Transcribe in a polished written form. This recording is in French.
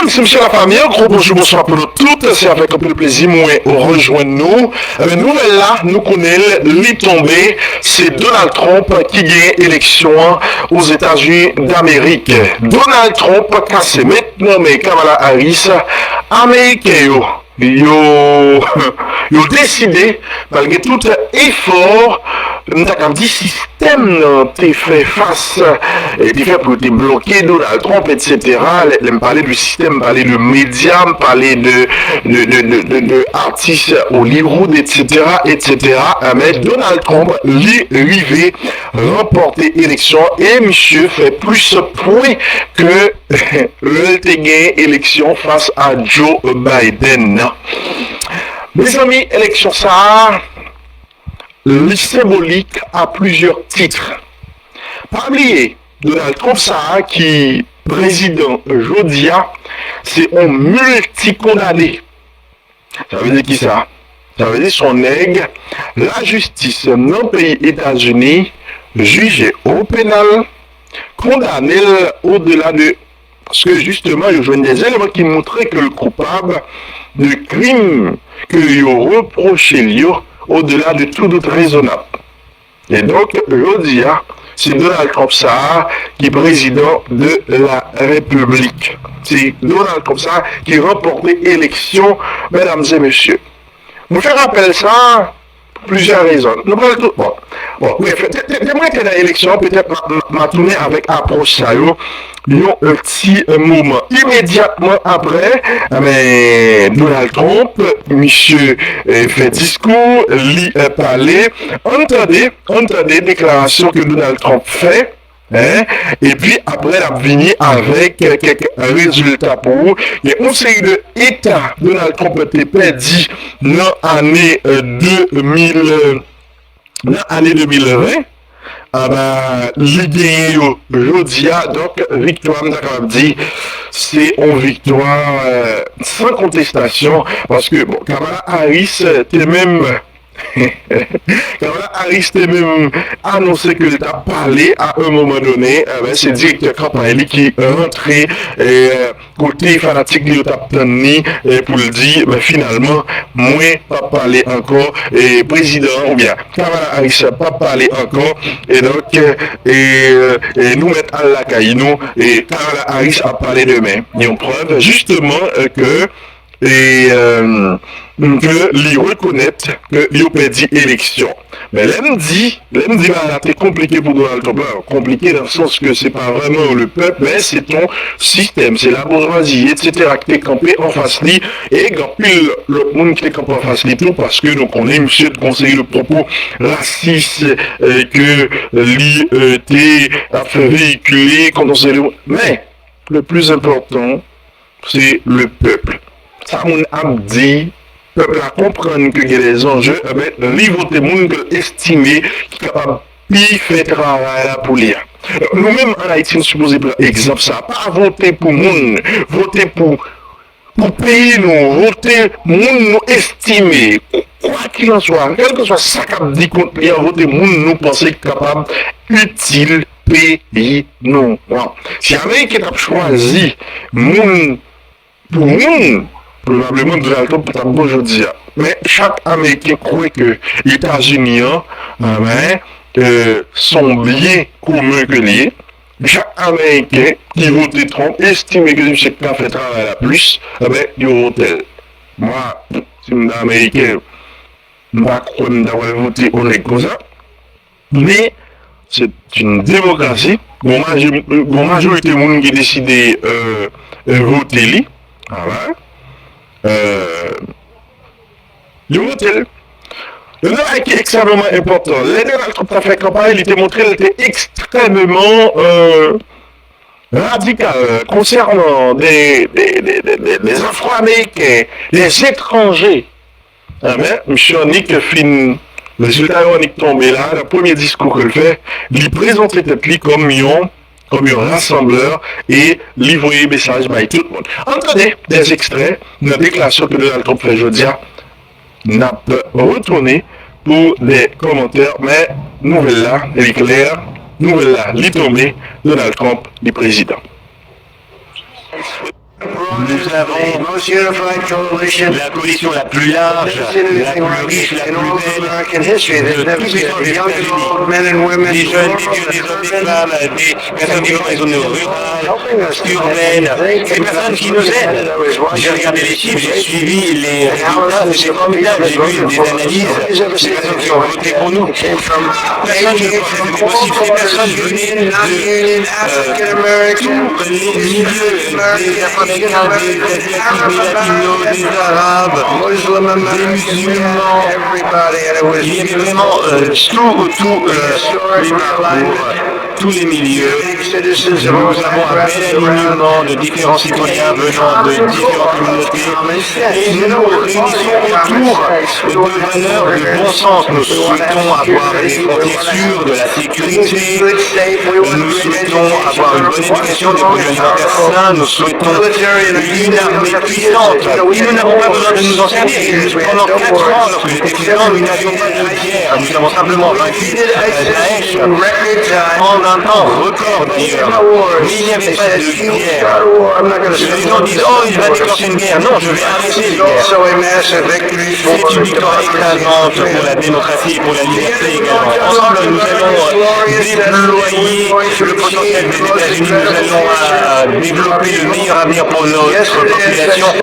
c'est monsieur la famille, gros bonjour, bonsoir pour nous toutes, c'est avec un peu de plaisir, moi, rejoindre nous. Nous, là, nous connaissons les tombées, c'est Donald Trump qui gagne élection aux États-Unis d'Amérique. Donald Trump, c'est maintenant, mais Kamala Harris, américain, yo décidé, malgré tout effort, nous avons dit système t'es fait face et t'es fait pour te bloquer Donald Trump, etc. Elle parler du système, parler de médias, parler de artistes Hollywood, etc. etc. Mais Donald Trump, lui, arrivé, remporter élection et monsieur fait plus points que le gagné élection face à Joe Biden. Mes amis, élection ça, le symbolique à plusieurs titres. Pas oublier, Donald Trump ça, qui président Jodia, c'est un multi-condamné. Ça veut dire qui ça? Ça veut dire son aigle, la justice dans le pays États-Unis, jugé au pénal, condamné au-delà de... Parce que justement, il y a des éléments qui montraient que le coupable de crime que il reproché au-delà de tout doute raisonnable. Et donc, je dis, c'est Donald Trump ça, qui est président de la République. C'est Donald Trump ça qui remporte l'élection, mesdames et messieurs. Vous faire rappel ça, plusieurs raisons. Nous prenons tout. Bon, bref, j'aimerais que l'élection, peut-être m'a tourné avec approche ça, un petit moment. Immédiatement après, mais Donald Trump, monsieur fait discours, lit parler, entendez déclaration que Donald Trump fait. Hein? Et puis après, elle a fini avec quelques résultats pour vous. Il y a une série d'États Donald Trump a perdu dans l'année 2020. Ah ben, l'idée Jodia, donc victoire, d'accord, dit, c'est une victoire sans contestation, parce que bon, Kamala Harris était même Kamala Harris a même annoncé que l'État parlé à un moment donné, c'est le directeur campagne qui est rentré côté fanatique de l'État pour le dire, mais finalement, moi, pas parler encore, et président, ou bien Kamala Harris pas parlé encore, et donc, nous mettre à la caille, nous, et Kamala Harris a parlé demain. Il y a une preuve, justement, que lui reconnaître que lui a perdu l'élection. Mais l'aime dit, c'est compliqué pour Donald Trump. Compliqué dans le sens que c'est pas vraiment le peuple, mais c'est ton système, c'est la bourgeoisie, etc. qui est campé en face de lui, et quand pile le monde qui est campé en face de lui, tout parce que donc on est monsieur de conseiller le propos raciste que lui a fait véhiculer quand on sait. Mais le plus important, c'est le peuple. Ça on a dit, peuple à comprendre que y a des enjeux, mais le livre de monde estimé qui est capable de faire travail là pour lire. Nous-mêmes en Haïti, nous supposons par exemple ça, pas voter pour monde, voter pour payer nous, voter monde nous estimer, quoi qu'il en soit, quel que soit ça qu'a dit contre lui, voter monde nous penser capable, utile, pays nous. Si Amérique a choisi monde pour monde, probablement Donald Trump peut être aujourd'hui. Mais chaque Américain croit que les États-Unis sont bien communs que liés. Chaque Américain qui vote Trump estime que M. Trump fait travail la plus, il vote. Moi, si je suis Américain, je ne vais pas d'avoir voté honnête comme ça. Mais c'est une démocratie. La majorité de gens qui décident de voter lui. Le modèle. Le modèle qui est extrêmement important. Les Donald Trump a fait campagne, il était montré, il était extrêmement radical concernant des Afro-Américains, les étrangers. Mais M. Nick fin, le résultat Nick tombé là, le premier discours qu'il fait, il présente tête comme un rassembleur et livrer message à tout le monde. Entendez des extraits de la déclaration que Donald Trump fait aujourd'hui. N'a pas retourné pour des commentaires, mais nouvelle là, elle est claire, nouvelle là, elle est tombée, Donald Trump, le président. Nous avons la coalition la plus large, la plus riche, la plus belle de toute l'histoire des États-Unis. Des jeunes, des vieux, des hommes, des femmes, des personnes qui vivent dans les zones rurales, urbaines, des personnes qui nous aident. J'ai regardé les chiffres, j'ai suivi les résultats, c'est formidable, j'ai vu des analyses, des personnes qui ont voté pour nous. Personne ne pensait que c'était possible, ces personnes venaient de tous les milieux, des Africains, des Asiatiques, des Latinos, des Arabes, des musulmans. Il y avait vraiment les parcours, tous les milieux. Nous avons un bel alignement de différents citoyens venant de différentes communautés et nous nous réunissons autour de valeurs de bon sens. Nous souhaitons avoir des frontières sûres, de la sécurité, nous souhaitons avoir une bonne éducation, des produits alimentaires sains, nous souhaitons une armée puissante. Et nous n'avons pas besoin de nous en servir. Pendant 4 ans, lorsque j'étais étudiant, nous n'avions pas de guerre. Nous avons simplement vaincu Daesh en un temps record d'ailleurs. Mais il n'y avait pas de guerre. Les gens disent, oh, il va déclencher une guerre. Non, je vais arrêter les guerres. C'est une victoire écrasante pour la démocratie et pour la liberté également. Ensemble, nous allons déployer le potentiel des États-Unis. Nous allons développer le meilleur avenir pour notre population.